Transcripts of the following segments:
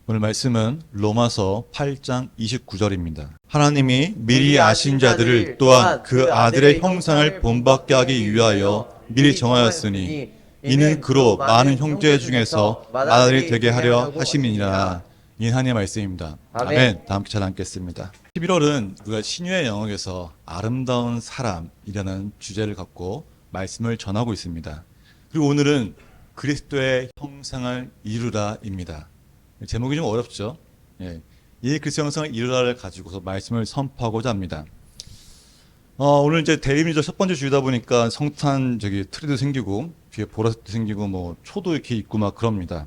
오늘 말씀은 로마서 8장 29절입니다. 하나님이 미리 아신 자들을 또한 그 아들의 형상을 본받게 하기 위하여 미리 정하였으니 이는 그로 많은 형제 중에서 아들이 되게 하려 하심이니라. 이 하나님의 말씀입니다. 아멘. 다 함께 잘 읽겠습니다. 11월은 우리가 신유의 영역에서 아름다운 사람이라는 주제를 갖고 말씀을 전하고 있습니다. 그리고 오늘은 그리스도의 형상을 이루라입니다. 제목이 좀 어렵죠. 이 그리스도 형상을 이루라를 가지고서 말씀을 선포하고자 합니다. 오늘 이제 대리민족 첫 번째 주이다 보니까 성탄 트리도 생기고 뒤에 보라색도 생기고 뭐 초도 이렇게 있고 막 그럽니다.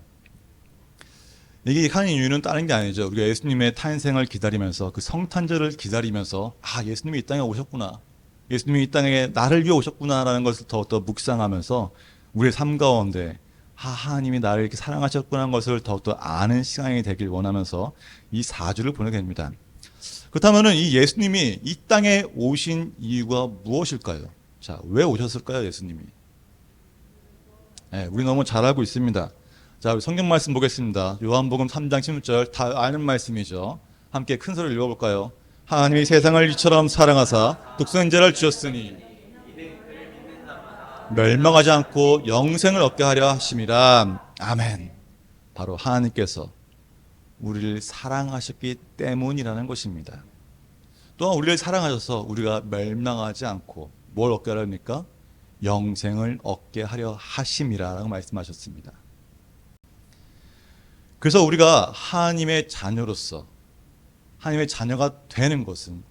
이게 하는 이유는 다른 게 아니죠. 우리가 예수님의 탄생을 기다리면서 그 성탄절을 기다리면서 예수님이 이 땅에 오셨구나. 예수님이 이 땅에 나를 위해 오셨구나라는 것을 더 묵상하면서 우리의 삶 가운데 하나님이 나를 이렇게 사랑하셨구나 하는 것을 더욱더 아는 시간이 되길 원하면서 이 4주를 보내게 됩니다. 그렇다면 이 예수님이 이 땅에 오신 이유가 무엇일까요? 자, 왜 오셨을까요, 예수님이? 우리 너무 잘 알고 있습니다. 자, 우리 성경 말씀 보겠습니다. 요한복음 3장 16절 다 아는 말씀이죠. 함께 큰 소리로 읽어볼까요? 하나님이 세상을 이처럼 사랑하사 독생자를 주셨으니 멸망하지 않고 영생을 얻게 하려 하심이라. 아멘. 바로 하나님께서 우리를 사랑하셨기 때문이라는 것입니다. 또한 우리를 사랑하셔서 우리가 멸망하지 않고 뭘 얻게 하렵니까? 영생을 얻게 하려 하심이라고 말씀하셨습니다. 그래서 우리가 하나님의 자녀로서 하나님의 자녀가 되는 것은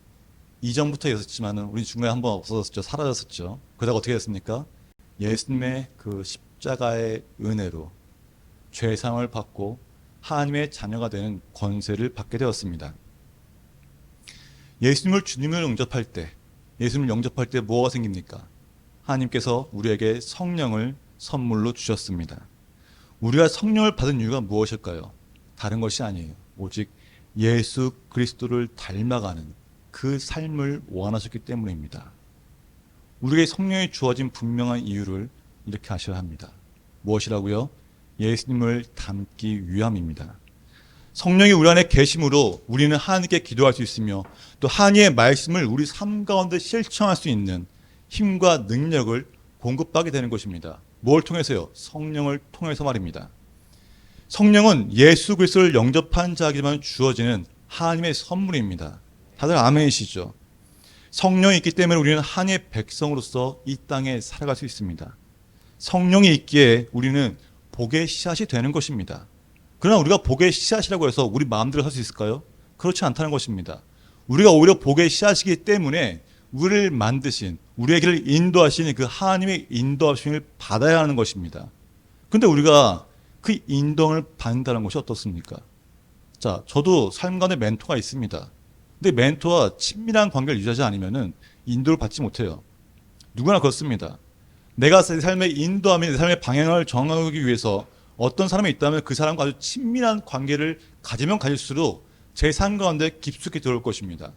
이전부터 있었지만 우리 중간에 한번 없어졌죠. 사라졌었죠. 그러다가 어떻게 됐습니까? 예수님의 그 십자가의 은혜로 죄사함을 받고 하나님의 자녀가 되는 권세를 받게 되었습니다. 예수님을 주님을 영접할 때, 예수님을 영접할 때 뭐가 생깁니까? 하나님께서 우리에게 성령을 선물로 주셨습니다. 우리가 성령을 받은 이유가 무엇일까요? 다른 것이 아니에요. 오직 예수 그리스도를 닮아가는 그 삶을 원하셨기 때문입니다. 우리에게 성령이 주어진 분명한 이유를 이렇게 하셔야 합니다. 무엇이라고요? 예수님을 닮기 위함입니다. 성령이 우리 안에 계심으로 우리는 하나님께 기도할 수 있으며 또 하나님의 말씀을 우리 삶 가운데 실천할 수 있는 힘과 능력을 공급받게 되는 것입니다. 뭘 통해서요? 성령을 통해서 말입니다. 성령은 예수 그리스도를 영접한 자에게만 주어지는 하나님의 선물입니다. 다들 아멘이시죠? 성령이 있기 때문에 우리는 하나님의 백성으로서 이 땅에 살아갈 수 있습니다. 성령이 있기에 우리는 복의 씨앗이 되는 것입니다. 그러나 우리가 복의 씨앗이라고 해서 우리 마음대로 살 수 있을까요? 그렇지 않다는 것입니다. 우리가 오히려 복의 씨앗이기 때문에 우리를 만드신, 우리의 길을 인도하시는 그 하나님의 인도하심을 받아야 하는 것입니다. 그런데 우리가 그 인도를 받는다는 것이 어떻습니까? 자, 저도 삶 가운데 멘토가 있습니다. 근데 멘토와 친밀한 관계를 유지하지 않으면 인도를 받지 못해요. 누구나 그렇습니다. 내가 내 삶의 인도하며 내 삶의 방향을 정하기 위해서 어떤 사람이 있다면 그 사람과 아주 친밀한 관계를 가지면 가질수록 제 삶 가운데 깊숙이 들어올 것입니다.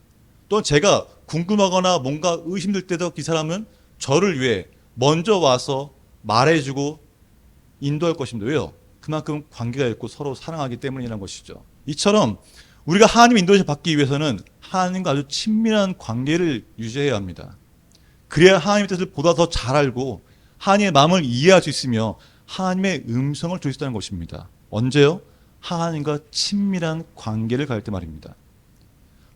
또 제가 궁금하거나 뭔가 의심될 때도 이 사람은 저를 위해 먼저 와서 말해주고 인도할 것입니다. 왜요? 그만큼 관계가 있고 서로 사랑하기 때문이라는 것이죠. 이처럼 우리가 하나님 인도를 받기 위해서는 하나님과 아주 친밀한 관계를 유지해야 합니다. 그래야 하나님의 뜻을 보다 더 잘 알고 하나님의 마음을 이해할 수 있으며 하나님의 음성을 들을 수 있다는 것입니다. 언제요? 하나님과 친밀한 관계를 가질 때 말입니다.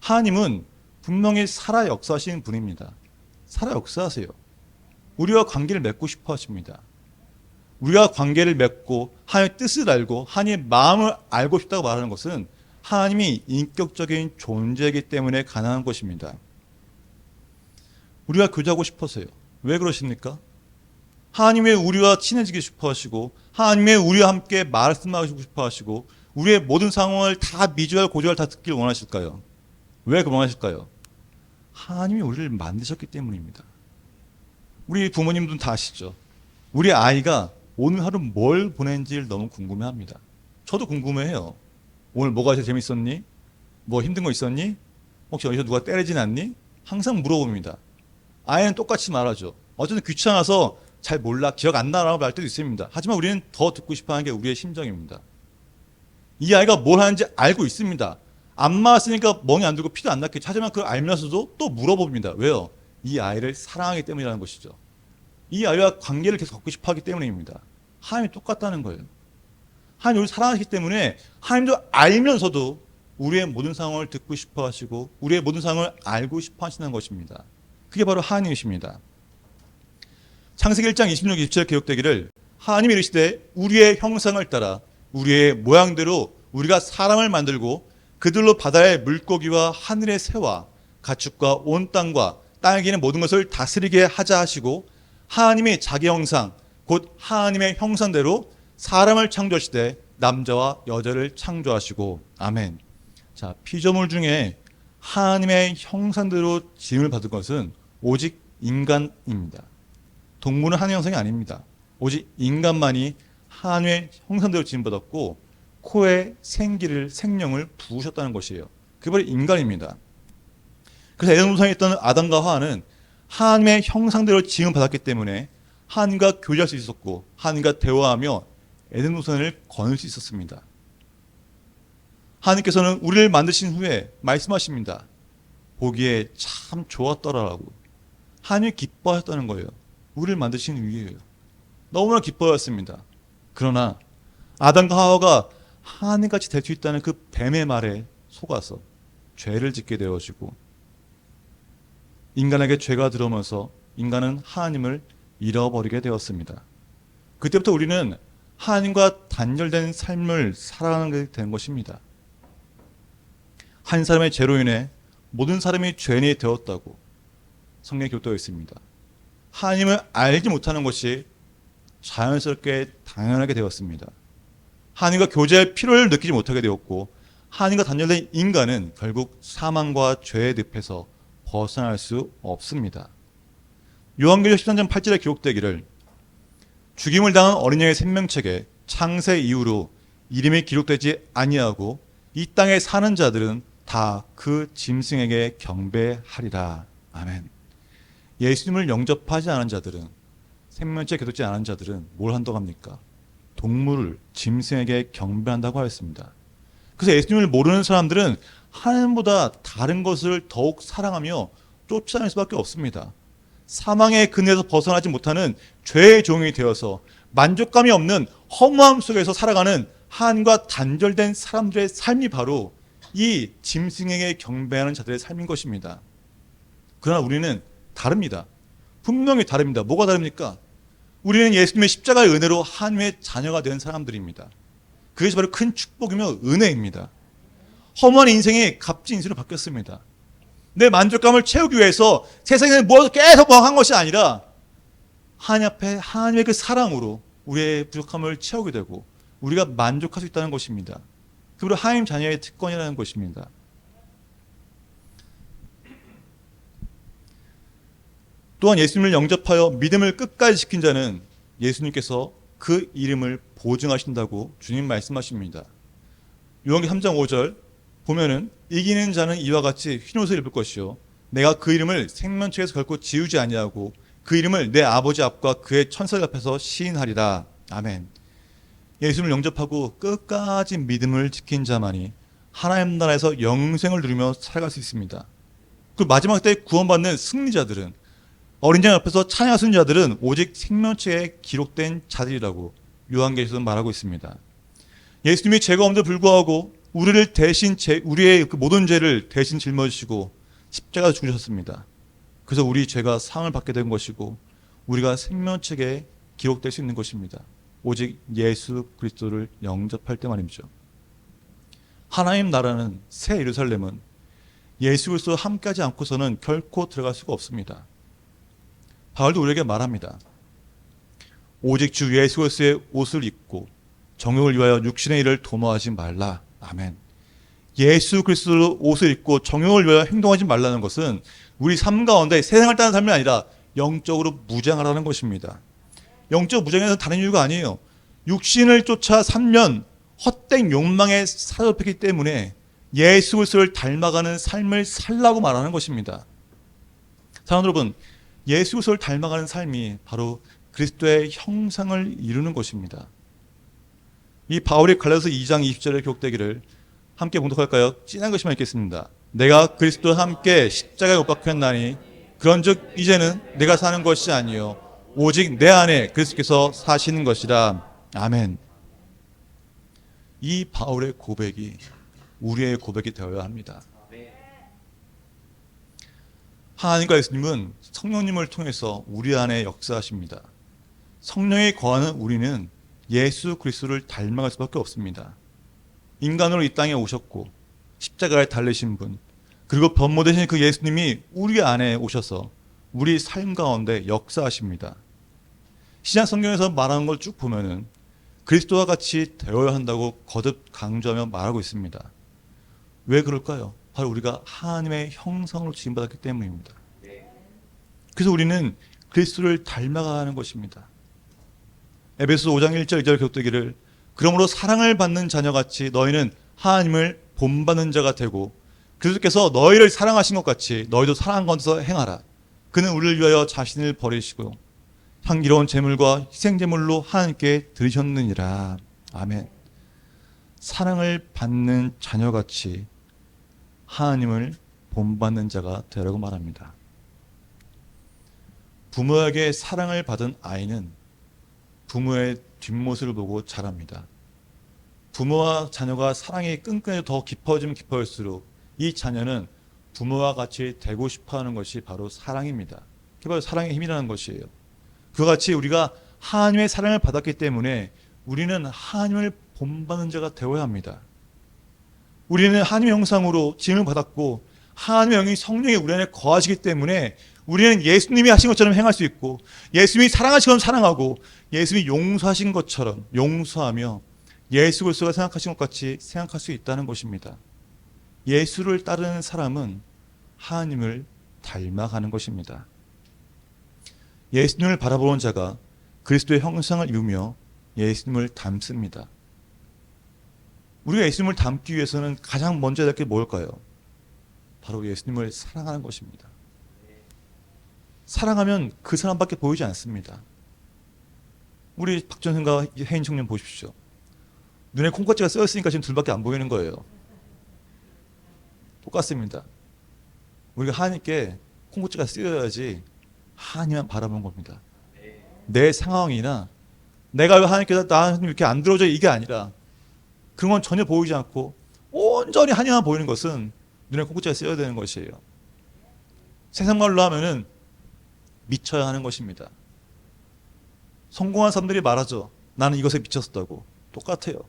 하나님은 분명히 살아 역사하시는 분입니다. 살아 역사하세요. 우리와 관계를 맺고 싶어 하십니다. 우리가 관계를 맺고 하나님의 뜻을 알고 하나님의 마음을 알고 싶다고 말하는 것은 하나님이 인격적인 존재이기 때문에 가능한 것입니다. 우리가 교제하고 싶어서요. 왜 그러십니까? 하나님이 우리와 친해지고 싶어 하시고 하나님이 우리와 함께 말씀하시고 싶어 하시고 우리의 모든 상황을 다 미주알 고주알 다 듣길 원하실까요? 왜 원하실까요? 하나님이 우리를 만드셨기 때문입니다. 우리 부모님들은 다 아시죠? 우리 아이가 오늘 하루 뭘 보낸지를 너무 궁금해합니다. 저도 궁금해해요. 오늘 뭐가 제일 재밌었니? 뭐 힘든 거 있었니? 혹시 어디서 누가 때리진 않니? 항상 물어봅니다. 아이는 똑같이 말하죠. 어쨌든 귀찮아서 잘 몰라, 기억 안 나라고 말 때도 있습니다. 하지만 우리는 더 듣고 싶어하는 게 우리의 심정입니다. 이 아이가 뭘 하는지 알고 있습니다. 안 맞았으니까 멍이 안 들고 피도 안 났겠지. 하지만 그걸 알면서도 또 물어봅니다. 왜요? 이 아이를 사랑하기 때문이라는 것이죠. 이 아이와 관계를 계속 갖고 싶어 하기 때문입니다. 하나님이 똑같다는 거예요. 하나님 우리를 사랑하시기 때문에 하나님도 알면서도 우리의 모든 상황을 듣고 싶어 하시고 우리의 모든 상황을 알고 싶어 하시는 것입니다. 그게 바로 하나님이십니다. 창세기 1장 26, 27절 기록되기를 하나님이 이르시되 우리의 형상을 따라 우리의 모양대로 우리가 사람을 만들고 그들로 바다의 물고기와 하늘의 새와 가축과 온 땅과 땅에 기는 모든 것을 다스리게 하자 하시고 하나님이 자기 형상 곧 하나님의 형상대로 사람을 창조하시되 남자와 여자를 창조하시고 아멘. 자, 피조물 중에 하나님의 형상대로 지음을 받은 것은 오직 인간입니다. 동물은 하나님의 형상이 아닙니다. 오직 인간만이 하나님의 형상대로 지음받았고 코에 생명을 부으셨다는 것이에요. 그게 바로 인간입니다. 그래서 에덴 동산에 있던 아담과 하와는 하나님의 형상대로 지음받았기 때문에 하나님과 교제할 수 있었고 하나님과 대화하며 에덴 동산을 거닐 수 있었습니다. 하나님께서는 우리를 만드신 후에 말씀하십니다. 보기에 참 좋았더라라고. 하나님이 기뻐하셨다는 거예요. 우리를 만드신 이유예요. 너무나 기뻐하였습니다. 그러나 아담과 하와가 하나님같이 될 수 있다는 그 뱀의 말에 속아서 죄를 짓게 되어지고 인간에게 죄가 들어오면서 인간은 하나님을 잃어버리게 되었습니다. 그때부터 우리는 하나님과 단절된 삶을 살아가게 된 것입니다. 한 사람의 죄로 인해 모든 사람이 죄인이 되었다고 성경에 기록되어 있습니다. 하나님을 알지 못하는 것이 자연스럽게 당연하게 되었습니다. 하나님과 교제할 필요를 느끼지 못하게 되었고 하나님과 단절된 인간은 결국 사망과 죄의 늪에서 벗어날 수 없습니다. 요한계시록 13장 8절에 기록되기를 죽임을 당한 어린양의 생명책에 창세 이후로 이름이 기록되지 아니하고 이 땅에 사는 자들은 다 그 짐승에게 경배하리라. 아멘. 예수님을 영접하지 않은 자들은 생명책에 기록되지 않은 자들은 뭘 한다고 합니까? 동물을 짐승에게 경배한다고 하였습니다. 그래서 예수님을 모르는 사람들은 하나님보다 다른 것을 더욱 사랑하며 쫓아낼 수밖에 없습니다. 사망의 그늘에서 벗어나지 못하는 죄의 종이 되어서 만족감이 없는 허무함 속에서 살아가는 하나님과 단절된 사람들의 삶이 바로 이 짐승에게 경배하는 자들의 삶인 것입니다. 그러나 우리는 다릅니다. 분명히 다릅니다. 뭐가 다릅니까? 우리는 예수님의 십자가의 은혜로 하나님의 자녀가 된 사람들입니다. 그것이 바로 큰 축복이며 은혜입니다. 허무한 인생이 값진 인생으로 바뀌었습니다. 내 만족감을 채우기 위해서 세상에 모아서 계속 한 것이 아니라 하나님 앞에 하나님의 그 사랑으로 우리의 부족함을 채우게 되고 우리가 만족할 수 있다는 것입니다. 그리고 하나님 자녀의 특권이라는 것입니다. 또한 예수님을 영접하여 믿음을 끝까지 지킨 자는 예수님께서 그 이름을 보증하신다고 주님 말씀하십니다. 요한계시록 3장 5절 보면은 이기는 자는 이와 같이 흰 옷을 입을 것이요 내가 그 이름을 생명책에서 결코 지우지 아니하고 그 이름을 내 아버지 앞과 그의 천사들 앞에서 시인하리라. 아멘. 예수님을 영접하고 끝까지 믿음을 지킨 자만이 하나님 나라에서 영생을 누리며 살아갈 수 있습니다. 그 마지막 때 구원받는 승리자들은 어린 양 앞에서 찬양하는 자들은 오직 생명책에 기록된 자들이라고 요한계시록에서 말하고 있습니다. 예수님이 죄가 없는데 불구하고 우리를 대신 우리의 그 모든 죄를 대신 짊어지시고 십자가에 죽으셨습니다. 그래서 우리 죄가 상을 받게 된 것이고 우리가 생명책에 기록될 수 있는 것입니다. 오직 예수 그리스도를 영접할 때 말이죠. 하나님 나라는 새 예루살렘은 예수 그리스도와 함께하지 않고서는 결코 들어갈 수가 없습니다. 바울도 우리에게 말합니다. 오직 주 예수 그리스도의 옷을 입고 정욕을 위하여 육신의 일을 도모하지 말라. 아멘. 예수 그리스도의 옷을 입고 정욕을 위하여 행동하지 말라는 것은 우리 삶 가운데 세상을 따는 삶이 아니라 영적으로 무장하라는 것입니다. 영적 무장에서는 다른 이유가 아니에요. 육신을 쫓아 살면 헛된 욕망에 사로잡혔기 때문에 예수 그리스도를 닮아가는 삶을 살라고 말하는 것입니다. 사랑하는 여러분, 예수 그리스도를 닮아가는 삶이 바로 그리스도의 형상을 이루는 것입니다. 이 바울이 갈라디아서 2장 20절에 기록되기를 함께 봉독할까요? 진한 것이만 읽겠습니다. 내가 그리스도와 함께 십자가에 못 박혔나니 그런즉 이제는 내가 사는 것이 아니요 오직 내 안에 그리스도께서 사시는 것이라. 아멘. 이 바울의 고백이 우리의 고백이 되어야 합니다. 하나님과 예수님은 성령님을 통해서 우리 안에 역사하십니다. 성령에 거하는 우리는 예수 그리스도를 닮아갈 수밖에 없습니다. 인간으로 이 땅에 오셨고 십자가에 달리신 분, 그리고 변모되신 그 예수님이 우리 안에 오셔서 우리 삶 가운데 역사하십니다. 신약 성경에서 말하는 걸 쭉 보면은 그리스도와 같이 되어야 한다고 거듭 강조하며 말하고 있습니다. 왜 그럴까요? 바로 우리가 하나님의 형상으로 지음받았기 때문입니다. 그래서 우리는 그리스도를 닮아가는 것입니다. 에베소 5장 1절 2절 기록되기를 그러므로 사랑을 받는 자녀같이 너희는 하나님을 본받는 자가 되고 그리스도께서 너희를 사랑하신 것 같이 너희도 사랑한 것에서 행하라. 그는 우리를 위하여 자신을 버리시고 향기로운 제물과 희생제물로 하나님께 드리셨느니라. 아멘. 사랑을 받는 자녀같이 하나님을 본받는 자가 되라고 말합니다. 부모에게 사랑을 받은 아이는 부모의 뒷모습을 보고 자랍니다. 부모와 자녀가 사랑이 끈끈해져 더 깊어지면 깊어질수록 이 자녀는 부모와 같이 되고 싶어하는 것이 바로 사랑입니다. 그게 바로 사랑의 힘이라는 것이에요. 그와 같이 우리가 하나님의 사랑을 받았기 때문에 우리는 하나님을 본받는 자가 되어야 합니다. 우리는 하나님의 형상으로 지음을 받았고 하나님의 영이 성령이 우리 안에 거하시기 때문에 우리는 예수님이 하신 것처럼 행할 수 있고 예수님이 사랑하신 것처럼 사랑하고 예수님이 용서하신 것처럼 용서하며 예수 그리스도가 생각하신 것 같이 생각할 수 있다는 것입니다. 예수를 따르는 사람은 하나님을 닮아가는 것입니다. 예수님을 바라보는 자가 그리스도의 형상을 입으며 예수님을 닮습니다. 우리가 예수님을 닮기 위해서는 가장 먼저 해야 될 게 뭘까요? 바로 예수님을 사랑하는 것입니다. 사랑하면 그 사람밖에 보이지 않습니다. 우리 박전생과 혜인 청년 보십시오. 눈에 콩깍지가 쓰였으니까 지금 둘밖에 안 보이는 거예요. 똑같습니다. 우리가 하나님께 콩깍지가 쓰여야지 하나님만 바라보는 겁니다. 내 상황이나 내가 왜 하나님께서 나한테 이렇게 안 들어줘 이게 아니라 그런 건 전혀 보이지 않고 온전히 하나님만 보이는 것은 눈에 콩깍지가 쓰여야 되는 것이에요. 세상 말로 하면은 미쳐야 하는 것입니다. 성공한 사람들이 말하죠. 나는 이것에 미쳤다고. 똑같아요.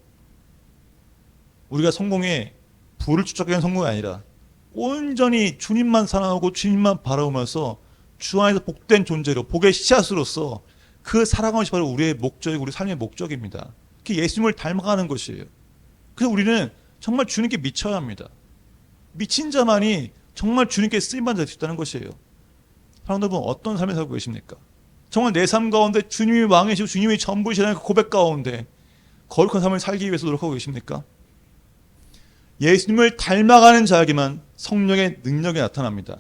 우리가 성공에 부를 축적하는 성공이 아니라 온전히 주님만 사랑하고 주님만 바라보면서 주 안에서 복된 존재로 복의 씨앗으로서 그 살아가는 것이 바로 우리의 목적이고 우리 삶의 목적입니다. 그게 예수님을 닮아가는 것이에요. 그래서 우리는 정말 주님께 미쳐야 합니다. 미친 자만이 정말 주님께 쓰임받는 자가 있다는 것이에요. 사람들 여러분 어떤 삶을 살고 계십니까? 정말 내 삶 가운데 주님이 왕이시고 주님이 전부이시라는 그 고백 가운데 거룩한 삶을 살기 위해서 노력하고 계십니까? 예수님을 닮아가는 자에게만 성령의 능력이 나타납니다.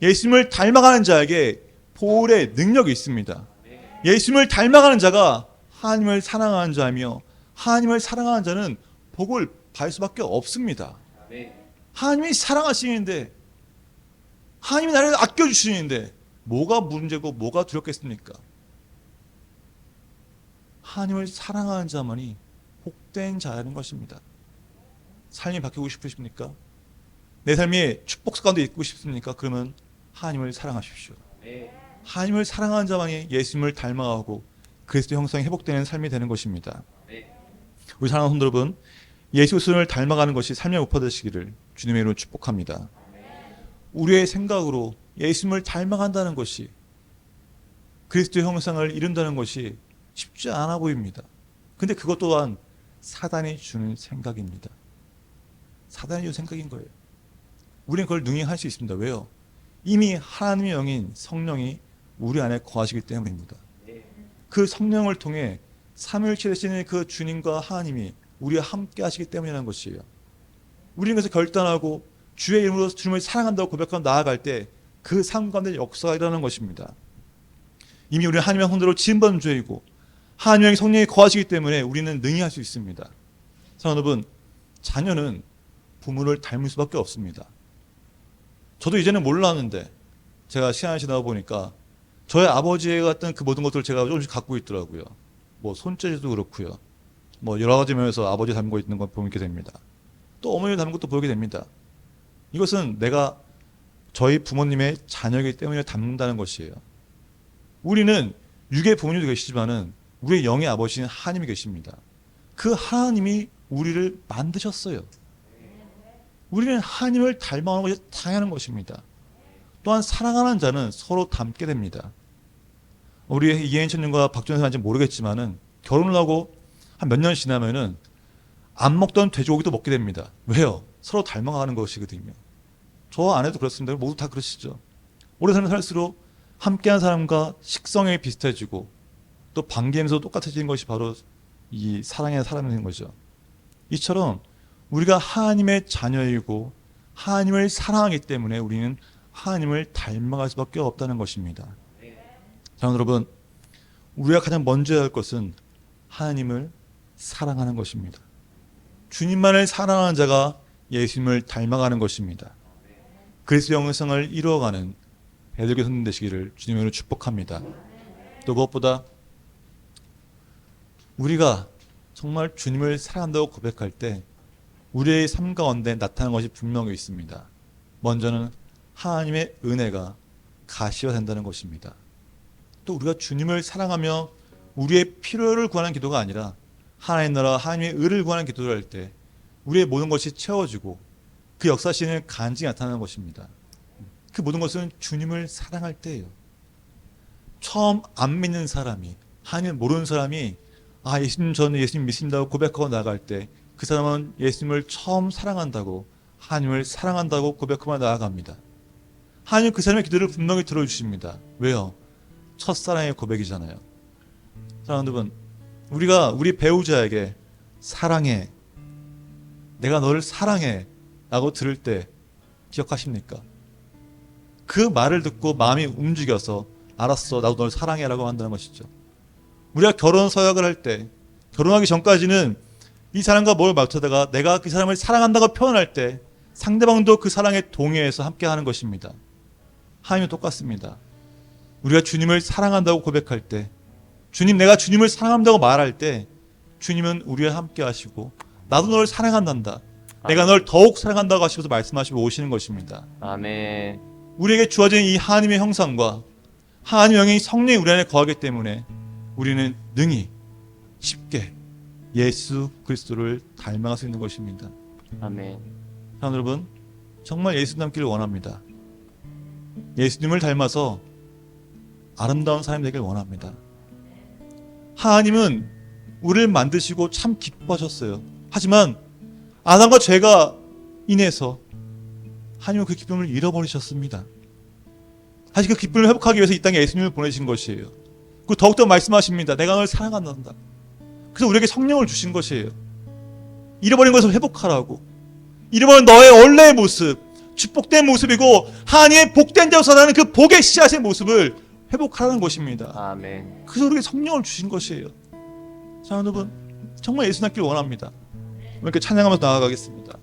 예수님을 닮아가는 자에게 보혈의 능력이 있습니다. 예수님을 닮아가는 자가 하나님을 사랑하는 자이며 하나님을 사랑하는 자는 복을 받을 수밖에 없습니다. 하나님이 사랑하시는데 하나님이 나를 아껴주시는데 뭐가 문제고 뭐가 두렵겠습니까? 하나님을 사랑하는 자만이 복된 자라는 것입니다. 삶이 바뀌고 싶으십니까? 내 삶이 축복 가운데 있고 싶습니까? 그러면 하나님을 사랑하십시오. 하나님을 사랑하는 자만이 예수님을 닮아가고 그리스도 형상이 회복되는 삶이 되는 것입니다. 우리 사랑하는 성도 여러분, 예수 그리스도를 닮아가는 것이 삶의 목표 되시기를 주님의 이름으로 축복합니다. 우리의 생각으로 예수님을 닮아간다는 것이 그리스도의 형상을 이룬다는 것이 쉽지 않아 보입니다. 근데 그것 또한 사단이 주는 생각입니다. 사단이 주는 생각인 거예요. 우리는 그걸 능히 할 수 있습니다. 왜요? 이미 하나님의 영인 성령이 우리 안에 거하시기 때문입니다. 그 성령을 통해 삼위일체 되시는 그 주님과 하나님이 우리와 함께 하시기 때문이라는 것이에요. 우리는 그래서 결단하고 주의 이름으로 주님을 사랑한다고 고백하고 나아갈 때 그 삶 가운데 역사가 일어나는 것입니다. 이미 우리는 하나님의 손으로 지음받은 죄이고 하나님의 성령이 거하시기 때문에 우리는 능히 할 수 있습니다. 사랑하는 여러분, 자녀는 부모를 닮을 수밖에 없습니다. 저도 이제는 몰랐는데 제가 시간이 지나다 보니까 저의 아버지의 같은 그 모든 것들을 제가 조금씩 갖고 있더라고요. 뭐 손재주도 그렇고요. 뭐 여러 가지 면에서 아버지 닮고 있는 걸 보게 됩니다. 또 어머니를 닮은 것도 보게 됩니다. 이것은 내가 저희 부모님의 자녀이기 때문에 닮는다는 것이에요. 우리는 육의 부모님도 계시지만은 우리의 영의 아버지는 하나님이 계십니다. 그 하나님이 우리를 만드셨어요. 우리는 하나님을 닮아가는 것이 당연한 것입니다. 또한 사랑하는 자는 서로 닮게 됩니다. 우리 이혜인 청년과 박준현 선생님인지 모르겠지만은 결혼을 하고 한 몇 년 지나면은 안 먹던 돼지고기도 먹게 됩니다. 왜요? 서로 닮아가는 것이거든요. 저 아내도 그렇습니다. 모두 다 그러시죠. 오래 살수록 함께한 사람과 식성이 비슷해지고 또 반기면서 똑같아지는 것이 바로 이 사랑의 사람인 거죠. 이처럼 우리가 하나님의 자녀이고 하나님을 사랑하기 때문에 우리는 하나님을 닮아갈 수밖에 없다는 것입니다. 자, 여러분, 우리가 가장 먼저 해야 할 것은 하나님을 사랑하는 것입니다. 주님만을 사랑하는 자가 예수님을 닮아가는 것입니다. 그리스도의 영성을 이루어가는 베드로교회 성도님 되시기를 주님으로 축복합니다. 또 무엇보다 우리가 정말 주님을 사랑한다고 고백할 때 우리의 삶 가운데 나타나는 것이 분명히 있습니다. 먼저는 하나님의 은혜가 가시화된다는 것입니다. 또 우리가 주님을 사랑하며 우리의 필요를 구하는 기도가 아니라 하나님 나라 하나님의 의를 구하는 기도를 할 때 우리의 모든 것이 채워지고 그 역사시는 간증이 나타나는 것입니다. 그 모든 것은 주님을 사랑할 때예요. 처음 안 믿는 사람이, 하나님을 모르는 사람이 예수님, 저는 예수님 믿습니다고 고백하고 나갈 때 그 사람은 예수님을 처음 사랑한다고, 하나님을 사랑한다고 고백하며 나아갑니다. 하나님 그 사람의 기도를 분명히 들어주십니다. 왜요? 첫사랑의 고백이잖아요. 사랑하는 여러분, 우리가 우리 배우자에게 사랑해, 내가 너를 사랑해 라고 들을 때 기억하십니까? 그 말을 듣고 마음이 움직여서 알았어, 나도 널 사랑해 라고 한다는 것이죠. 우리가 결혼 서약을 할 때, 결혼하기 전까지는 이 사람과 뭘 맞추다가 내가 그 사람을 사랑한다고 표현할 때 상대방도 그 사랑에 동의해서 함께 하는 것입니다. 하나님은 똑같습니다. 우리가 주님을 사랑한다고 고백할 때, 주님, 내가 주님을 사랑한다고 말할 때 주님은 우리와 함께 하시고 나도 너를 사랑한단다, 내가 널 더욱 사랑한다고 하시면서 말씀하시고 오시는 것입니다. 아멘. 우리에게 주어진 이 하나님의 형상과 하나님의 영이 성령이 우리 안에 거하기 때문에 우리는 능히 쉽게 예수 그리스도를 닮아갈 수 있는 것입니다. 아멘. 사랑하는 여러분, 정말 예수 닮기를 원합니다. 예수님을 닮아서 아름다운 사람이 되길 원합니다. 하나님은 우리를 만드시고 참 기뻐하셨어요. 하지만 아담과 죄가 인해서 하나님은 그 기쁨을 잃어버리셨습니다. 다시 그 기쁨을 회복하기 위해서 이 땅에 예수님을 보내신 것이에요. 그 더욱더 말씀하십니다. 내가 널 사랑한다. 그래서 우리에게 성령을 주신 것이에요. 잃어버린 것을 회복하라고. 잃어버린 너의 원래의 모습, 축복된 모습이고 하나님의 복된 자로 살아가는 그 복의 씨앗의 모습을 회복하라는 것입니다. 아멘. 그래서 우리에게 성령을 주신 것이에요. 자, 여러분, 정말 예수 닮기를 원합니다. 이렇게 찬양하면서 나아가겠습니다.